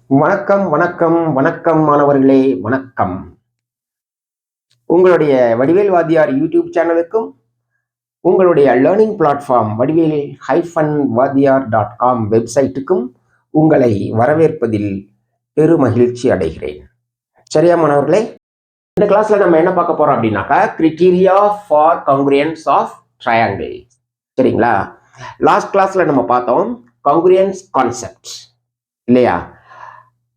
வணக்கம் வணக்கம் வணக்கம் மாணவர்களே, வணக்கம். உங்களுடைய வடிவேல் வாத்தியார் யூடியூப் சேனலுக்கும் உங்களுடைய லேர்னிங் பிளாட்ஃபார்ம் வடிவேல்-வாத்தியார்.com வெப்சைட்டுக்கும் உங்களை வரவேற்பதில் பெருமகிழ்ச்சி அடைகிறேன். சரியா மாணவர்களே? இந்த கிளாஸ்ல நம்ம என்ன பார்க்க போறோம் அப்படின்னாக்கா, கிரைட்டீரியா ஃபார் காங்கிரியன்ஸ் ஆஃப் ட்ரையாங்கிள். சரிங்களா? லாஸ்ட் கிளாஸ்ல நம்ம பார்த்தோம் காங்கிரியன்ஸ் கான்செப்ட் இல்லையா?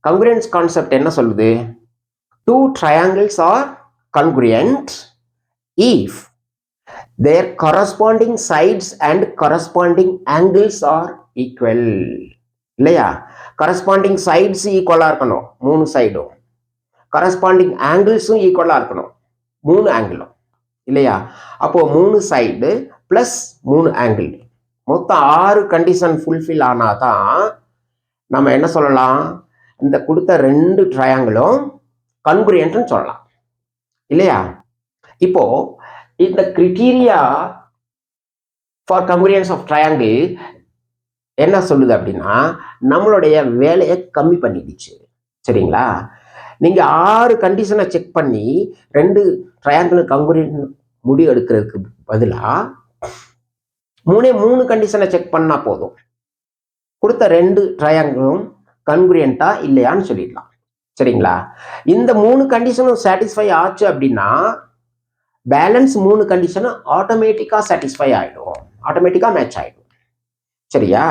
congruence concept என்ன சொல்லுது? Two triangles are congruent if their corresponding sides and corresponding angles are equal. இல்லையா? corresponding sides ஈக்குவலா இருக்கணும், 3 சைடும். corresponding angles-உம் ஈக்குவலா இருக்கணும், 3 ஆங்கிளும். இல்லையா? அப்போ 3 சைடு பிளஸ் 3 ஆங்கிள், மொத்தம் 6 கண்டிஷன் ஃபுல்ஃபில் ஆனாதான் நம்ம என்ன சொல்லலாம்? இந்த கொடுத்த 2 ட்ரையாங்கிளும் கன்குரியன்ட்னு சொல்லலாம். இல்லையா? இப்போ இந்த கிரைட்டீரியா ஃபார் கன்குரியன்ஸ் ஆஃப் ட்ரையாங்கிள் என்ன சொல்லுது அப்படின்னா, நம்மளுடைய வேலையை கம்மி பண்ணிடுச்சு. சரிங்களா? நீங்க 6 கண்டிஷனை செக் பண்ணி 2 ட்ரையாங்கிள் கன்குரியன்ட் முடிவு எடுக்கிறதுக்கு பதிலா 3 கண்டிஷனை செக் பண்ணா போதும். கொடுத்த 2 ட்ரையாங்கிளும் கன்குரியண்டா இல்லையான்னு சொல்லிடலாம். சரிங்களா? இந்த 3 கண்டிஷனும் சாட்டிஸ்ஃபை ஆச்சு அப்படின்னா பேலன்ஸ் 3 கண்டிஷனும் ஆட்டோமேட்டிக்கா சாட்டிஸ்ஃபை ஆயிடும், ஆட்டோமேட்டிக்கா மேட்ச் ஆயிடும். சரியா?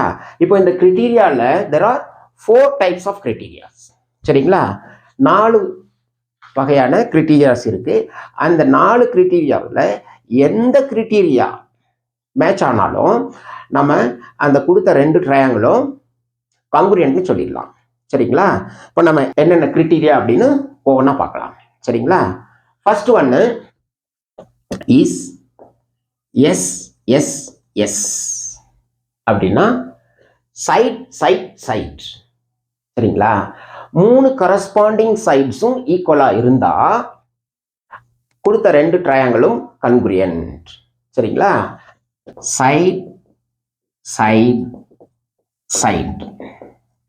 இப்போ இந்த கிரைட்டீரியால there are 4 types of criteria. சரிங்களா? 4 வகையான கிரைட்டீரியாஸ் இருக்கு. அந்த 4 கிரைட்டீரியாவில் எந்த கிரைட்டீரியா மேட்ச் ஆனாலும் நம்ம அந்த கொடுத்த 2 ட்ரையாங்கிளும் காங்கிரியன்ட்னு சொல்லிடலாம். சரிங்களா? இப்போ நம்ம என்னென்ன கிரைட்டீரியா அப்படின்னு ஒவ்வொன்றா பார்க்கலாம். சரிங்களா? ஃபர்ஸ்ட் ஒன்னு இஸ் எஸ் எஸ் எஸ் அப்படின்னா சைட் சைட் சைட். சரிங்களா? 3 கரஸ்பாண்டிங் சைட்ஸும் ஈக்குவலா இருந்தா கொடுத்த 2 ட்ரையாங்கிளும் கன்குரியன்ட். சரிங்களா? Side side side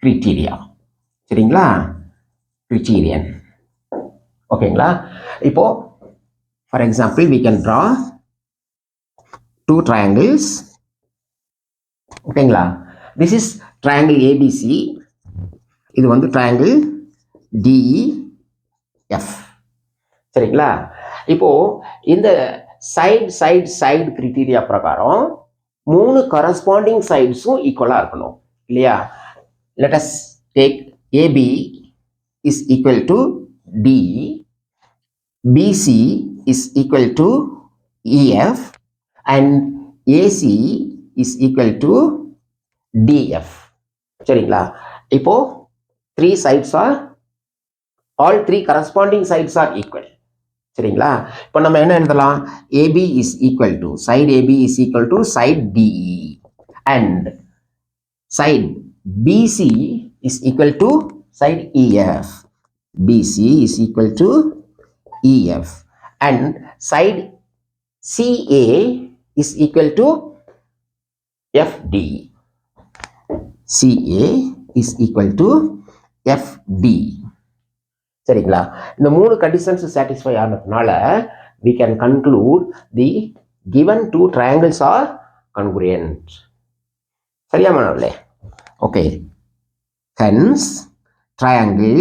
criteria. சரிங்களா? கிரைட்டீரியன். ஓகேங்களா? இப்போ for example we can draw 2 triangles. ஓகேங்களா? this is triangle ABC, இது வந்து triangle DEF. சரிங்களா? இப்போ இந்த சைடு சைடு சைடு கிரைட்டீரியா பிரகாரம் 3 கரஸ்பாண்டிங் சைட்ஸும் ஈக்குவலா இருக்கணும். இல்லையா? let us take AB is equal to D, BC is equal to EF and AC is equal to DF. சரிங்களா? இப்போ 3 sides are, all 3 corresponding sides are equal. சரிங்களா? இப்போ நம்ம என்ன எழுதலாம்? AB is equal to, side AB is equal to side DE and side BC is equal to side EF. BC is equal to EF and side CA is equal to FD. CA is equal to FD. சரிங்களா? இந்த 3 conditions satisfy ஆனதுனால we can conclude the given 2 triangles are congruent. சரியா மாணவர்களே? Okay. hence triangle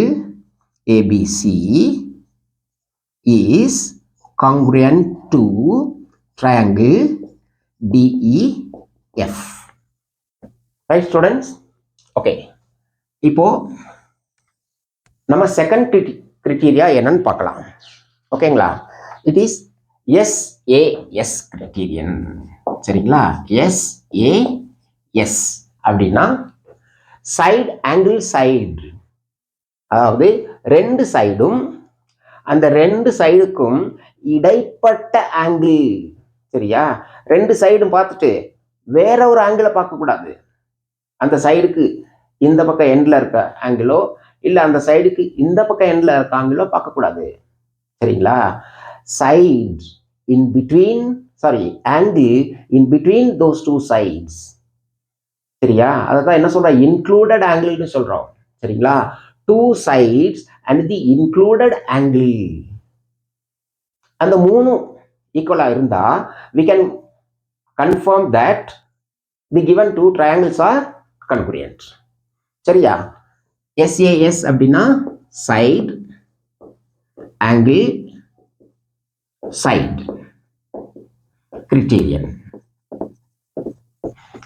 ABC is congruent to triangle DEF. right students? Okay. இப்போ நம்ம second criteria என்னன்னு பார்க்கலாம். ஓகேங்களா? It is SAS criterion. சரிங்களா? SAS அப்படின்னா சைடு ஆங்கிள் சைடு, அதாவது 2 சைடும் அந்த 2 சைடுக்கும் இடைப்பட்ட ஆங்கிள். சரியா? 2 சைடும் பார்த்துட்டு வேற ஒரு ஆங்கிளை பார்க்கக்கூடாது. அந்த சைடுக்கு இந்த பக்கம் எண்ட்ல இருக்க ஆங்கிளோ இல்லை அந்த சைடுக்கு இந்த பக்கம் எண்ட்ல இருக்க ஆங்கிளோ பார்க்கக்கூடாது. சரிங்களா? Side in between, sorry, angle in between those 2 sides. சரியா? அதை தான் என்ன சொல்றோம்? இன்க்ளூடட் ஆங்கிள்னு சொல்றோம். சரிங்களா? two sides and the included angle. அந்த மூணு ஈக்குவலா இருந்தா we can confirm that the given two triangles are congruent. சரியா? SAS அப்படின்னா side angle side criterion.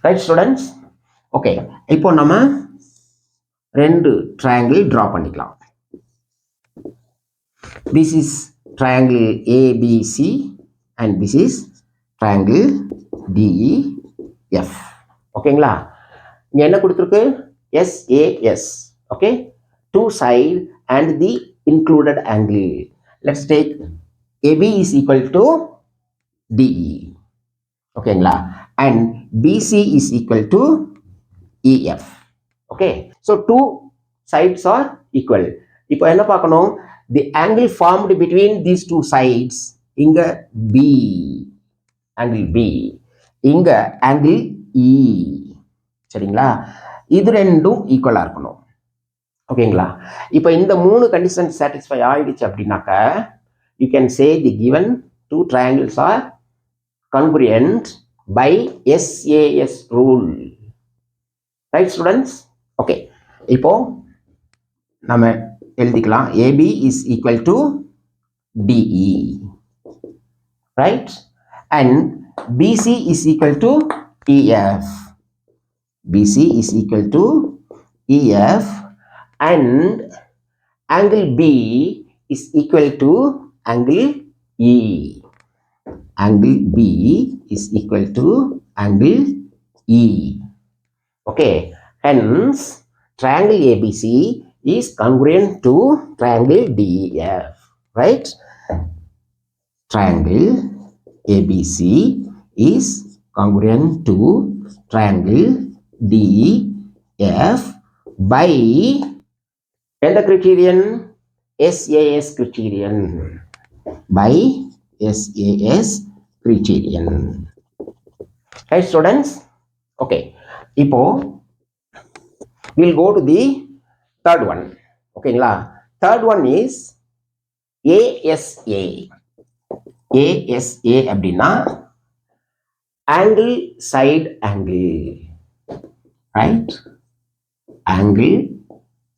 Right students? Okay, இப்போ நம்ம ரெண்டு triangle draw பண்ணிக்கலாம். This is triangle ABC and this is triangle DEF. ஓகேங்களா? இங்க என்ன கொடுத்திருக்கு? SAS. Okay, two side and the included angle. Let's take AB is equal to DE. ஓகேங்களா? And BC is equal to EF. Okay, so two sides are equal. இப்போ என்ன பார்க்கணும்? The angle formed between these two sides, இங்க B, angle B, இங்க angle E. சரிங்களா? இது ரெண்டும் ஈக்குவலா இருக்கணும். ஓகேங்களா? இப்போ இந்த மூணு கண்டிஷன் சாட்டிஸ்ஃபை ஆயிடுச்சு அப்படின்னாக்க you can say the given two triangles are congruent by SAS rule. Right students? Okay, இப்போ நம்ம எழுதிக்கலாம் AB is equal to DE, right? And BC is equal to EF. BC is equal to EF and angle B is equal to angle E. Angle B is equal to angle E. Okay, hence triangle ABC is congruent to triangle DEF, right? Triangle ABC is congruent to triangle DEF by the criterion SAS criterion. By SAS criterion. Right students? Okay, இப்போ we'll go to the third one. ஓகேங்களா? Third one is ASA. ASA அப்படின்னா angle side angle, right? Angle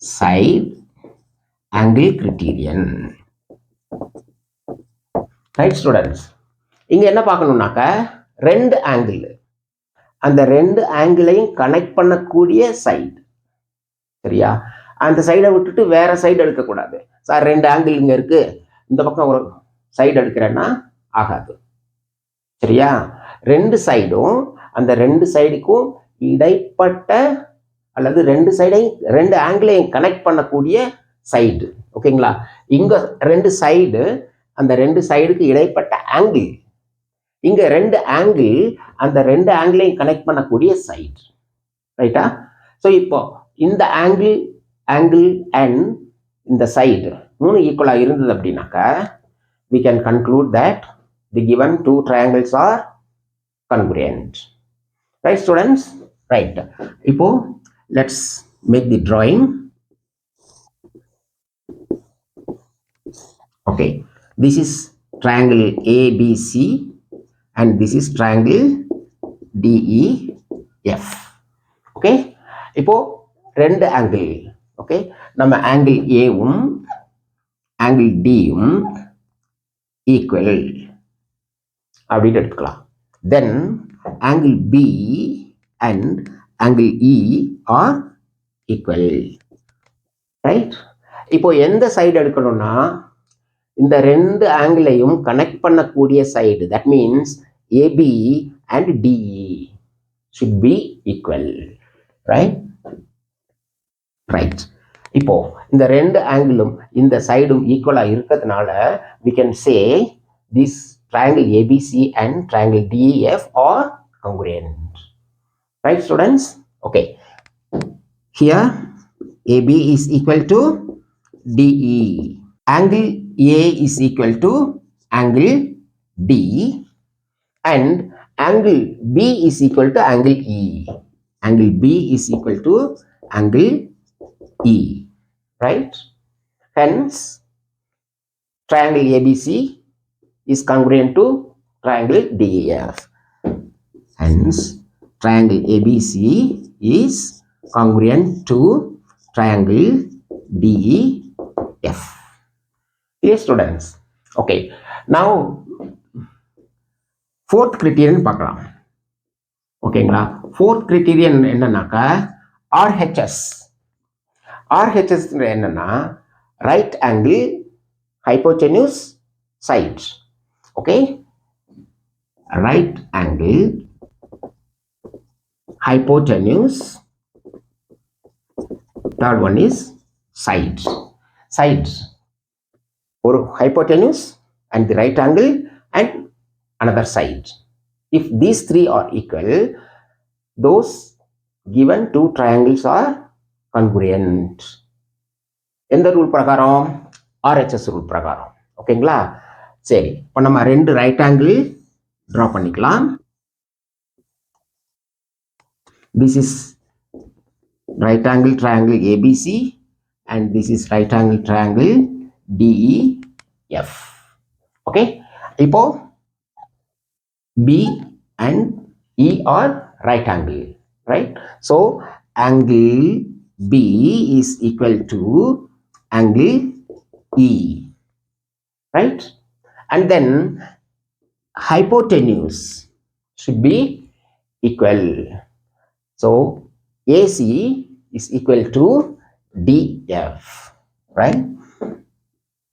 side angle criterion. Right students? இங்க என்ன பார்க்கணும்னாக்க ரெண்டு angle, அந்த ரெண்டு ஆங்கிளையும் connect பண்ணக்கூடிய சைடு. சரியா? அந்த சைடை விட்டுட்டு வேற சைடு எடுக்கக்கூடாது. சார் ரெண்டு ஆங்கிள் இங்க இருக்கு, இந்த பக்கம் ஒரு சைடு எடுக்கிறேன்னா ஆகாது. சரியா? ரெண்டு சைடும் அந்த ரெண்டு சைடுக்கும் இடைப்பட்ட அல்லது ரெண்டு சைடையும் ரெண்டு ஆங்கிளையும் கனெக்ட் பண்ணக்கூடிய சைடு. ஓகேங்களா? இங்க ரெண்டு சைடு, அந்த ரெண்டு சைடுக்கு இடைப்பட்ட ஆங்கிள், இங்க ரெண்டு ஆங்கிள் அந்த ரெண்டு ஆங்கிளையும் கனெக்ட் பண்ணக்கூடிய சைடு. ரைட்டா? ஸோ இப்போ இந்த ஆங்கிள் அண்ட் இந்த சைடு மூணு ஈக்குவலா இருந்தது அப்படின்னாக்கா we can conclude that the given two triangles are congruent. Right students? Right. இப்போ let's make the drawing. Okay, this is triangle ABC and this is triangle DEF. Okay, இப்போ ரெண்டு angle. Okay, நம்ம angle ஏவும் angle டியும் equal அப்படின்னு எடுத்துக்கலாம். Then angle B and angle E are equal. Right? இப்போ எந்த சைடு எடுக்கணும்னா இந்த ரெண்டு ஆங்கிளையும் கனெக்ட் பண்ணக்கூடிய side, that means AB and DE should be equal. Right? Right. இப்போ இந்த ரெண்டு ஆங்கிளும் இந்த சைடும் ஈக்குவலா இருக்கிறதுனால we can say this triangle ABC and triangle DEF are congruent. Right students? Okay, here AB is equal to DE, angle A is equal to angle D and angle B is equal to angle E. Angle B is equal to angle E. right? Hence triangle ABC is congruent to triangle DEF. Hence triangle ABC is congruent to triangle DEF. Clear students? Okay, now fourth criterion பார்க்கலாம். ஓகேங்களா? fourth criterion என்னன்னாக்கா RHS. RHS என்னன்னா right angle hypotenuse side. Okay, right angle hypotenuse, third one is side. Or hypotenuse and the right angle and another side. If these three are equal, those given two triangles are congruent. எந்த rule பிரகாரம்? RHS rule பிரகாரம். ஓகேங்களா? சரி, இப்போ நம்ம ரெண்டு right angle draw பண்ணிக்கலாம். This is right angle triangle ABC and this is right angle triangle DEF. Okay, இப்போ B and E are right angle, right? So angle B is equal to angle E, right? And then hypotenuse should be equal. So AC is equal to DF, right?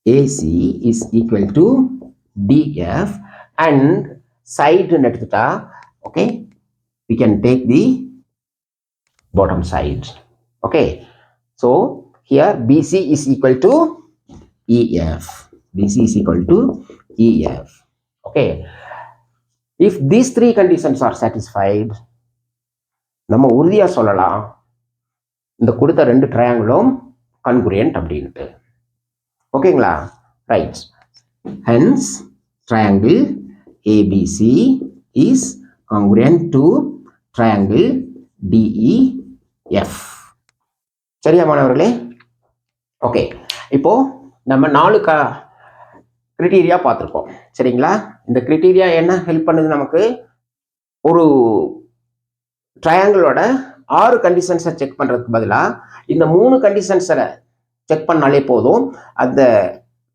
AC is equal to DF and side எடுத்துட்டா, okay, we can take the bottom side. Okay, so here BC is equal to EF. BC is equal to EF. Okay, if these three conditions are satisfied, நம்ம உறுதியா சொல்லலாம் இந்த கொடுத்த ரெண்டு ட்ரையாங்கிளும் கன்குரியன்ட் அப்படின்ட்டு. ஓகேங்களா? Right. Hence triangle ABC is congruent to triangle DEF. சரியா மாணவர்களே? ஓகே, இப்போ நம்ம 4 கிரிட்டீரியா பார்த்துருக்கோம். சரிங்களா? இந்த கிரிட்டீரியா என்ன ஹெல்ப் பண்ணுது நமக்கு? ஒரு ட்ரையாங்கிளோட 6 கண்டிஷன்ஸை செக் பண்ணுறதுக்கு பதிலாக இந்த 3 கண்டிஷன்ஸை செக் பண்ணாலே போதும், அந்த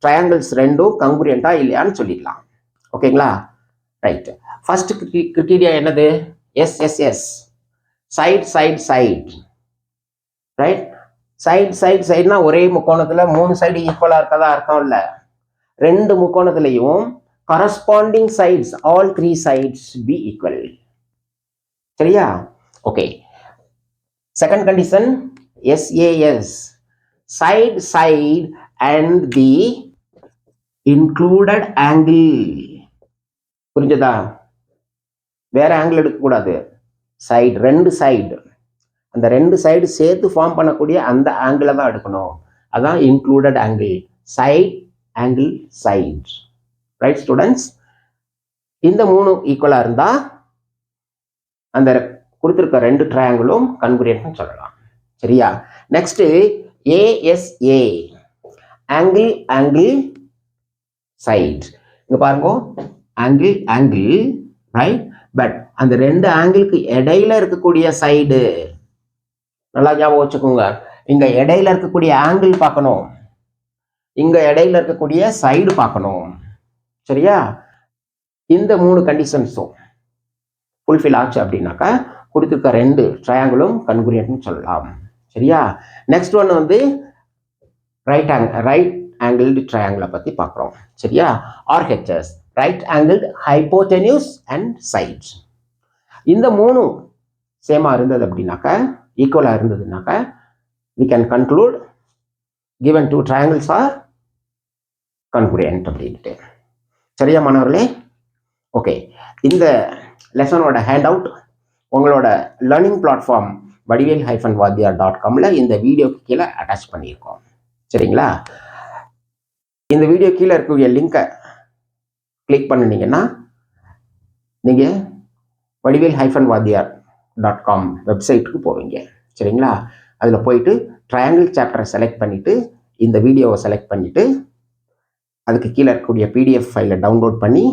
ட்ரையாங்கிள்ஸ் ரெண்டும் கங்குரியண்டா இல்லையான்னு சொல்லிடலாம். ஓகேங்களா? ரைட். ஃபர்ஸ்ட் கிரிட்டீரியா என்னது? SSS, side side side, right? சைட்னா ஒரே முக்கோணத்தில் 3 சைடு ஈக்குவலாக இருக்கதா அர்த்தம் இல்லை. 2 முக்கோணத்துலையும் corresponding sides, all 3 sides be equal. சரியா? Okay. Second condition SAS, side side and the included angle. புரிஞ்சதா? வேற ஆங்கிள் எடுக்கக்கூடாது. சைடு, 2 சைடு, அந்த 2 சைடு சேர்த்து ஃபார்ம் பண்ணக்கூடிய அந்த ஆங்கிளை தான் எடுக்கணும். அதான் included angle. Side angle side. Right students? இந்த 3 ஈக்குவலாக இருந்தால் அந்த கொடுத்துருக்க 2 ட்ரையாங்கிளும் கன்குரியன்ட்னு சொல்லலாம். சரியா? Next ASA, angle angle side. இங்க பாருங்க, ஆங்கிள் ஆங்கிள், ரைட்? பட் அந்த 2 ஆங்கிளுக்கு இடையில இருக்கக்கூடிய சைடு நல்லா ஞாபகம் வச்சுக்கோங்க. இங்க இடையில இருக்கக்கூடிய ஆங்கிள் பார்க்கணும், இங்க இடையில இருக்கக்கூடிய சைடு பார்க்கணும். சரியா? இந்த 3 கண்டிஷன்ஸும் ஃபுல்ஃபில் ஆச்சு அப்படின்னாக்கா கொடுத்துருக்க 2 ட்ரையாங்கிளும் கன்குரியன்ட்னு சொல்லலாம். சரியா? நெக்ஸ்ட் ஒன்று வந்து ரைட் ஆங்கிள்டு ட்ரையாங்கிளை பற்றி பார்க்குறோம். சரியா? RHS, right angled hypotenuse and sides. இந்த 3 சேமாக இருந்தது அப்படின்னாக்கா, ஈக்குவலாக இருந்ததுனாக்கா, we can conclude given 2 triangles are congruent அப்படின்ட்டு. சரியா மாணவர்களே? ஓகே, இந்த லெசனோட ஹேண்ட் அவுட் உங்களோட லேர்னிங் பிளாட்ஃபார்ம் vadivel-vadyar.comல இந்த வீடியோக்கு கீழே அட்டாச் பண்ணியிருக்கோம். சரிங்களா? இந்த வீடியோ கீழே இருக்கக்கூடிய லிங்கை கிளிக் பண்ணினீங்கன்னா நீங்கள் vadivel-vadyar.com வெப்சைட்டுக்கு போவீங்க. சரிங்களா? அதில் போயிட்டு ட்ரையாங்கிள் சாப்டரை செலக்ட் பண்ணிவிட்டு இந்த வீடியோவை செலக்ட் பண்ணிவிட்டு அதுக்கு கீழே இருக்கக்கூடிய பிடிஎஃப் ஃபைலை டவுன்லோட் பண்ணி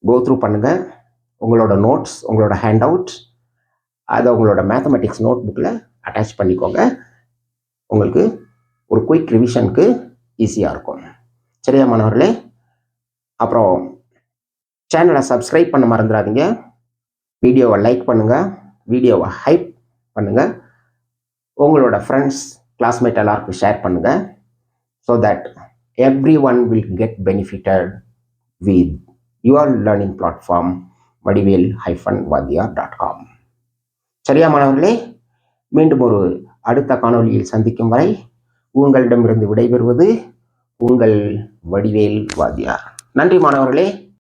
கோத்ரூ பண்ணுங்கள். உங்களோட நோட்ஸ், உங்களோட ஹேண்ட் அவுட் அதை உங்களோட மேத்தமெட்டிக்ஸ் நோட் புக்கில் அட்டாச் பண்ணிக்கோங்க. உங்களுக்கு ஒரு குயிக் ரிவிஷனுக்கு ஈஸியாக இருக்கும். சரியா மாணவர்களே? அப்புறம் சேனலை சப்ஸ்கிரைப் பண்ண மறந்துடாதீங்க. வீடியோவை லைக் பண்ணுங்கள், வீடியோவை ஹைப் பண்ணுங்கள், உங்களோட ஃப்ரெண்ட்ஸ் கிளாஸ்மேட் எல்லாருக்கும் ஷேர் பண்ணுங்கள். So that everyone will get benefited with your learning platform vadivel-vadyar.com. சரியா மாணவர்களே? மீண்டும் ஒரு அடுத்த காணொளியில் சந்திக்கும் வரை உங்களிடமிருந்து விடைபெறுவது உங்கள் வடிவேல் வாத்தியார். நன்றி மாணவர்களே.